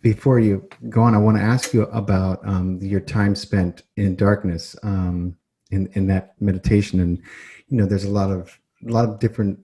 Before you go on, I want to ask you about your time spent in darkness in that meditation. And there's a lot of different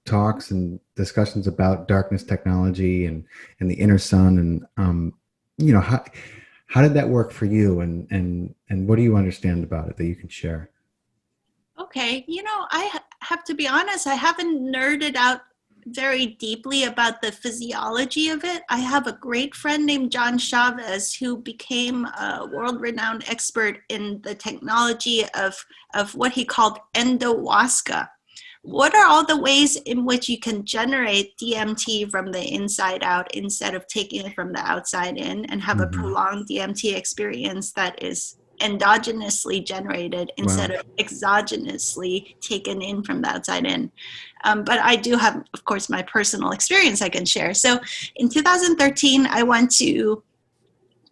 talks and discussions about darkness technology and the inner sun. And how did that work for you? And what do you understand about it that you can share? Okay, have to be honest, I haven't nerded out very deeply about the physiology of it. I have a great friend named John Chavez who became a world-renowned expert in the technology of what he called endowaska. What are all the ways in which you can generate DMT from the inside out instead of taking it from the outside in and have a Hmm. prolonged DMT experience that is endogenously generated instead Wow. of exogenously taken in from the outside in? But I do have, of course, my personal experience I can share. So in 2013, I went to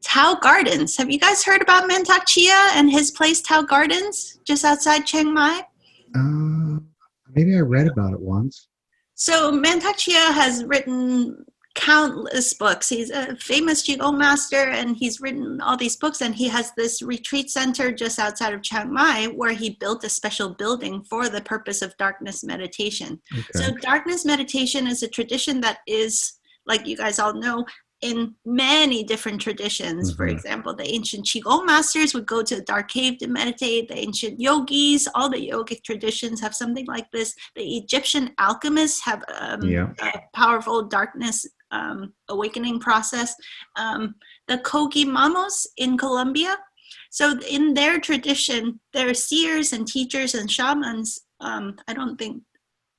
Tao Gardens. Have you guys heard about Mantak Chia and his place, Tao Gardens, just outside Chiang Mai? Uh, Maybe I read about it once. So Mantak Chia has written countless books. He's a famous Qigong master, and he's written all these books, and he has this retreat center just outside of Chiang Mai where he built a special building for the purpose of darkness meditation. Okay. So darkness meditation is a tradition that is, like you guys all know, in many different traditions. For Hmm. example, the ancient Qigong masters would go to a dark cave to meditate. The ancient yogis, all the yogic traditions have something like this. The Egyptian alchemists have Yeah. a powerful darkness awakening process. The Kogi Mamos in Colombia. So in their tradition, they're seers and teachers and shamans. I don't think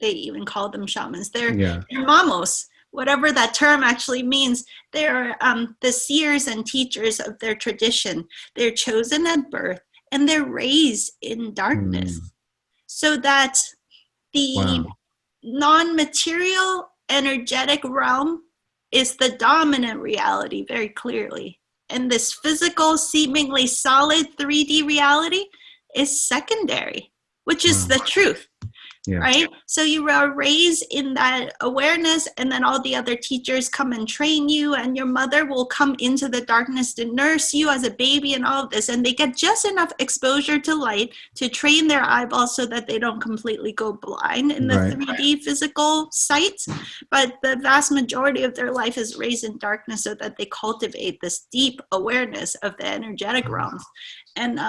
they even call them shamans. Yeah. They're mamos, whatever that term actually means. They're the seers and teachers of their tradition. They're chosen at birth and they're raised in darkness Mm. so that the Wow. non-material energetic realm is the dominant reality very clearly. And this physical, seemingly solid 3D reality is secondary, which is Wow. the truth. Yeah. Right? So you are raised in that awareness, and then all the other teachers come and train you, and your mother will come into the darkness to nurse you as a baby and all of this. And they get just enough exposure to light to train their eyeballs so that they don't completely go blind in the Right. 3D physical sight. But the vast majority of their life is raised in darkness so that they cultivate this deep awareness of the energetic realms. And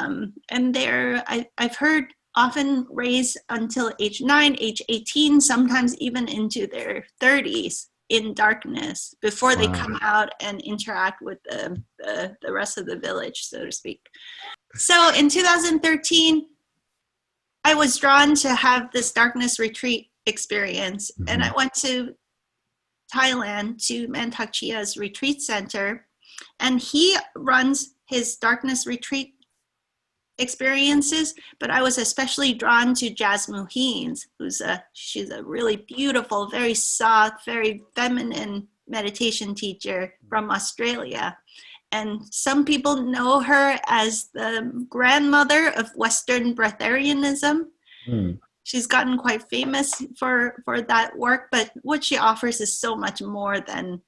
I've heard often raised until age 9, age 18, sometimes even into their 30s in darkness before they Wow. come out and interact with the rest of the village, so to speak. So in 2013, I was drawn to have this darkness retreat experience, and I Hmm. went to Thailand to Mantak Chia's retreat center, and he runs his darkness retreat experiences, but I was especially drawn to Jazz Muheen's, she's a really beautiful, very soft, very feminine meditation teacher from Australia. And some people know her as the grandmother of Western breatharianism. Mm. She's gotten quite famous for that work, but what she offers is so much more than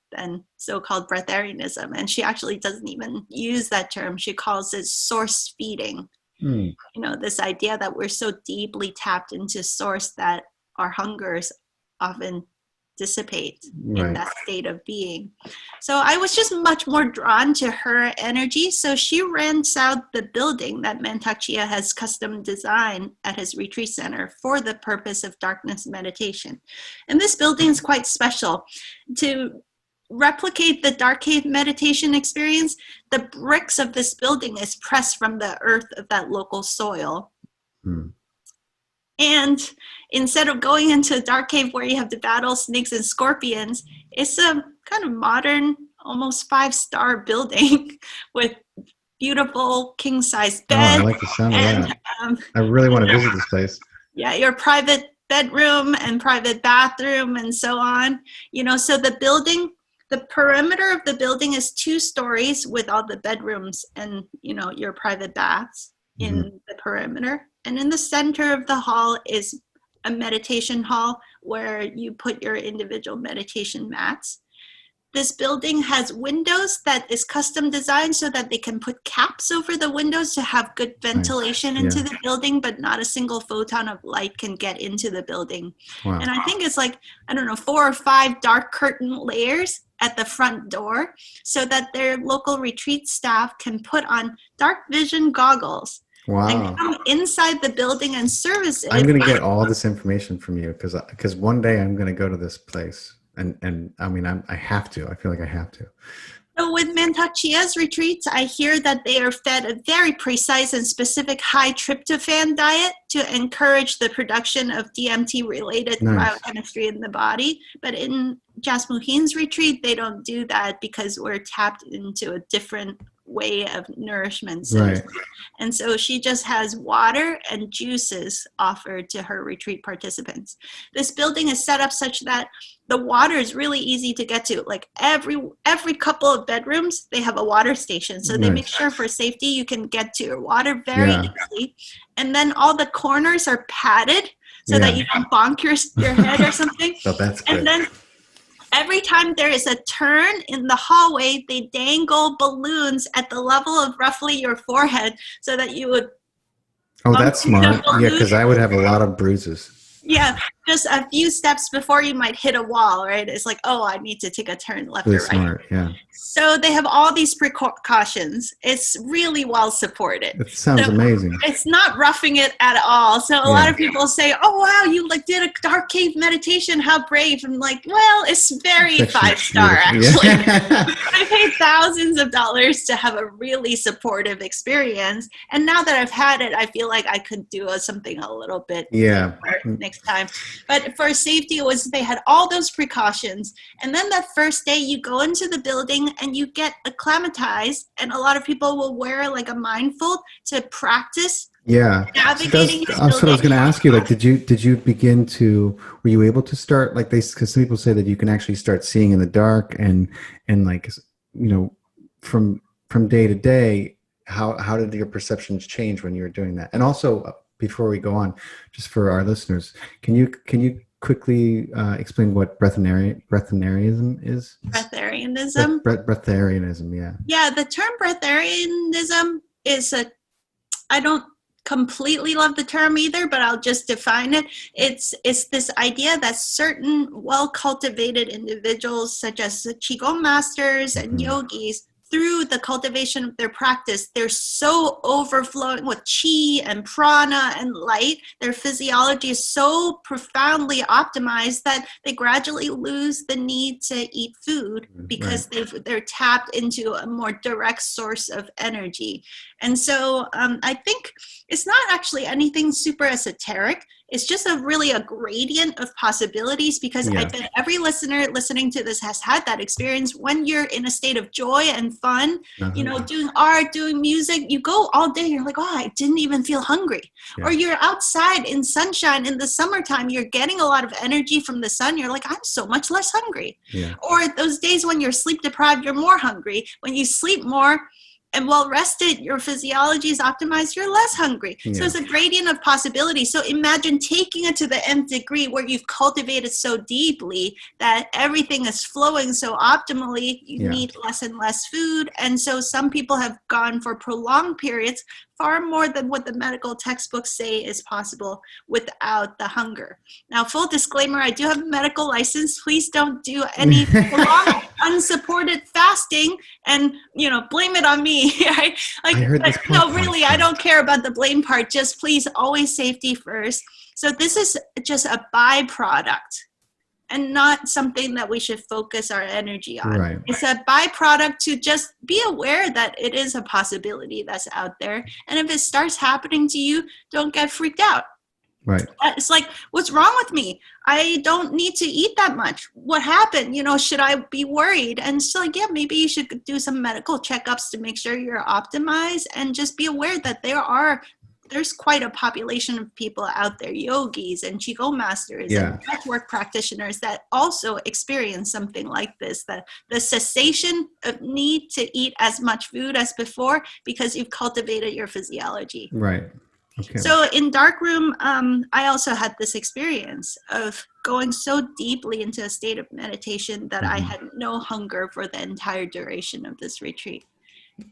so-called breatharianism. And she actually doesn't even use that term. She calls it source feeding. Mm. This idea that we're so deeply tapped into source that our hungers often dissipate in Right. that state of being. So I was just much more drawn to her energy. So she rents out the building that Mantak Chia has custom designed at his retreat center for the purpose of darkness meditation. And this building is quite special. To replicate the dark cave meditation experience, the bricks of this building is pressed from the earth of that local soil. Mm. And instead of going into a dark cave where you have to battle snakes and scorpions, it's a kind of modern, almost 5-star building with beautiful king-size Oh, I beds like the sound of and that. I really want to visit this place. yeah, your private bedroom and private bathroom and so on. So the perimeter of the building is 2 stories with all the bedrooms and, your private baths Hmm. in the perimeter. And in the center of the hall is a meditation hall where you put your individual meditation mats. this building has windows that is custom designed so that they can put caps over the windows to have good ventilation into the building, but not a single photon of light can get into the building. Wow. And I think it's like, I don't know, 4 or 5 dark curtain layers at the front door so that their local retreat staff can put on dark vision goggles. Wow. And come inside the building and service it. I'm going to get all this information from you because one day I'm going to go to this place. And I mean, I have to. I feel like I have to. So with Mantak Chia's retreats, I hear that they are fed a very precise and specific high tryptophan diet to encourage the production of DMT-related biochemistry in the body. But in Jasmuheen's retreat, they don't do that because we're tapped into a different way of nourishment. Right. And so she just has water and juices offered to her retreat participants. This building is set up such that the water is really easy to get to. Like every couple of bedrooms, they have a water station. So they make sure for safety you can get to your water very easily. And then all the corners are padded so that you can bonk your head or something. So that's good. And then every time there is a turn in the hallway, they dangle balloons at the level of roughly your forehead so that you would. Oh, that's smart. Yeah, because I would have a lot of bruises. Yeah, just a few steps before you might hit a wall, right? It's like, oh, I need to take a turn left or right. Smart, yeah. So they have all these precautions. It's really well supported. It sounds amazing. It's not roughing it at all. So a lot of people say, oh, wow, you like did a dark cave meditation. How brave. I'm like, well, it's very 5-star, actually. I paid thousands of dollars to have a really supportive experience. And now that I've had it, I feel like I could do something a little bit next time. But for safety, they had all those precautions. And then that first day you go into the building and you get acclimatized, and a lot of people will wear like a mindfold to practice navigating. So that's what I was going to ask you. Like, did you begin to? Were you able to start like they? Because some people say that you can actually start seeing in the dark, and like from day to day. How did your perceptions change when you were doing that? And also, before we go on, just for our listeners, can you quickly explain what breatharianism is? Breatharianism? Breatharianism, yeah. Yeah, the term breatharianism is I don't completely love the term either, but I'll just define it. It's this idea that certain well-cultivated individuals, such as Qigong masters and yogis, through the cultivation of their practice, they're so overflowing with chi and prana and light. Their physiology is so profoundly optimized that they gradually lose the need to eat food because they're tapped into a more direct source of energy. And so I think it's not actually anything super esoteric. It's just really a gradient of possibilities, because I bet every listener listening to this has had that experience when you're in a state of joy and fun, doing art, doing music. You go all day, you're like, oh, I didn't even feel hungry. Yeah. Or you're outside in sunshine in the summertime, you're getting a lot of energy from the sun. You're like, I'm so much less hungry. Yeah. Or those days when you're sleep deprived, you're more hungry. When you sleep more and well rested, your physiology is optimized, you're less hungry. So it's a gradient of possibility. So imagine taking it to the nth degree where you've cultivated so deeply that everything is flowing so optimally, you need less and less food. And so some people have gone for prolonged periods, far more than what the medical textbooks say is possible without the hunger. Now, full disclaimer, I do have a medical license. Please don't do any prolonged, unsupported fasting and, blame it on me. Right? Like, I heard this no, really, I don't care about the blame part. Just please, always safety first. So this is just a byproduct and not something that we should focus our energy on. Right. It's a byproduct to just be aware that it is a possibility that's out there. And if it starts happening to you, don't get freaked out. Right. It's like, what's wrong with me? I don't need to eat that much. What happened? Should I be worried? And so, maybe you should do some medical checkups to make sure you're optimized, and just be aware that there's quite a population of people out there, yogis and Qigong masters and breathwork practitioners, that also experience something like this, that the cessation of need to eat as much food as before because you've cultivated your physiology. Right. Okay. So in Darkroom, I also had this experience of going so deeply into a state of meditation that I had no hunger for the entire duration of this retreat.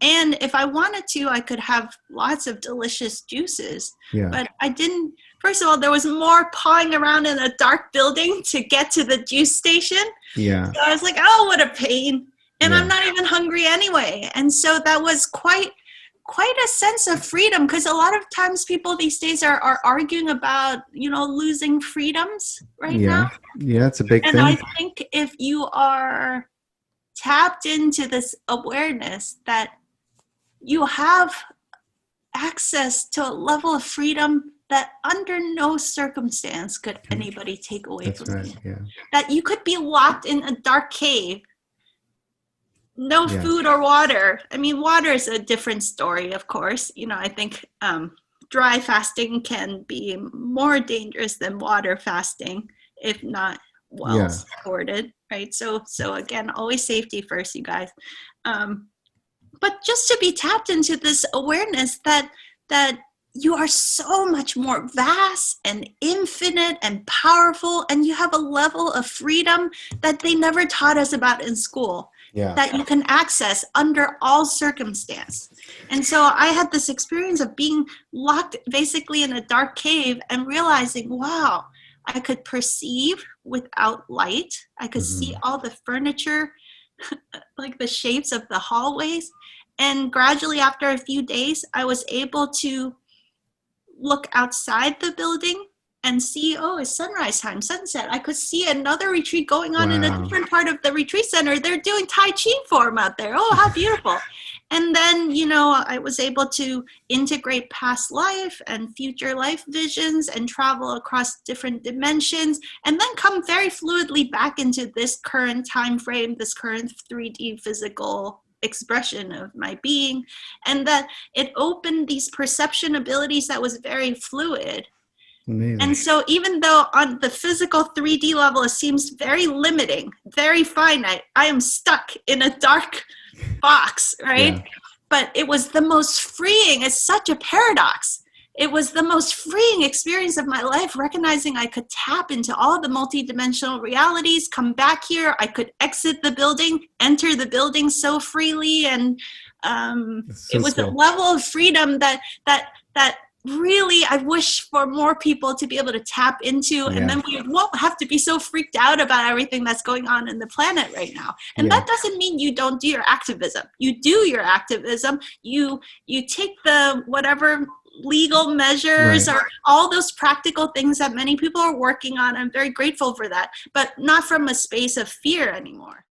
And if I wanted to, I could have lots of delicious juices, Yeah. but I didn't. First of all, there was more pawing around in a dark building to get to the juice station. Yeah. So I was like, oh, what a pain. And Yeah. I'm not even hungry anyway. And so that was quite a sense of freedom, because a lot of times people these days are arguing about, losing freedoms right now. Yeah, it's a big And thing. I think if you are tapped into this awareness that you have access to a level of freedom that under no circumstance could anybody take away That's from right. you. Yeah. That you could be locked in a dark cave, no food or water. I mean, water is a different story, of course. I think dry fasting can be more dangerous than water fasting if not well supported, right? So again, always safety first, you guys. But just to be tapped into this awareness that you are so much more vast and infinite and powerful, and you have a level of freedom that they never taught us about in school, that you can access under all circumstance. And so I had this experience of being locked basically in a dark cave and realizing, wow, I could perceive without light. I could see all the furniture, like the shapes of the hallways. And gradually, after a few days, I was able to look outside the building and see, oh, it's sunrise time, sunset. I could see another retreat going on in a different part of the retreat center. They're doing Tai Chi form out there. Oh, how beautiful. And then, I was able to integrate past life and future life visions and travel across different dimensions, and then come very fluidly back into this current time frame, this current 3D physical expression of my being. And that it opened these perception abilities that was very fluid. Amazing. And so even though on the physical 3D level, it seems very limiting, very finite, I am stuck in a dark box, right? Yeah. But it was the most freeing. It's such a paradox. It was the most freeing experience of my life, recognizing I could tap into all the multidimensional realities, come back here. I could exit the building, enter the building so freely. And it was a level of freedom that really I wish for more people to be able to tap into. And then we won't have to be so freaked out about everything that's going on in the planet right now. And that doesn't mean you don't do your activism. You do your activism. You take the whatever legal measures or all those practical things that many people are working on. I'm very grateful for that, but not from a space of fear anymore.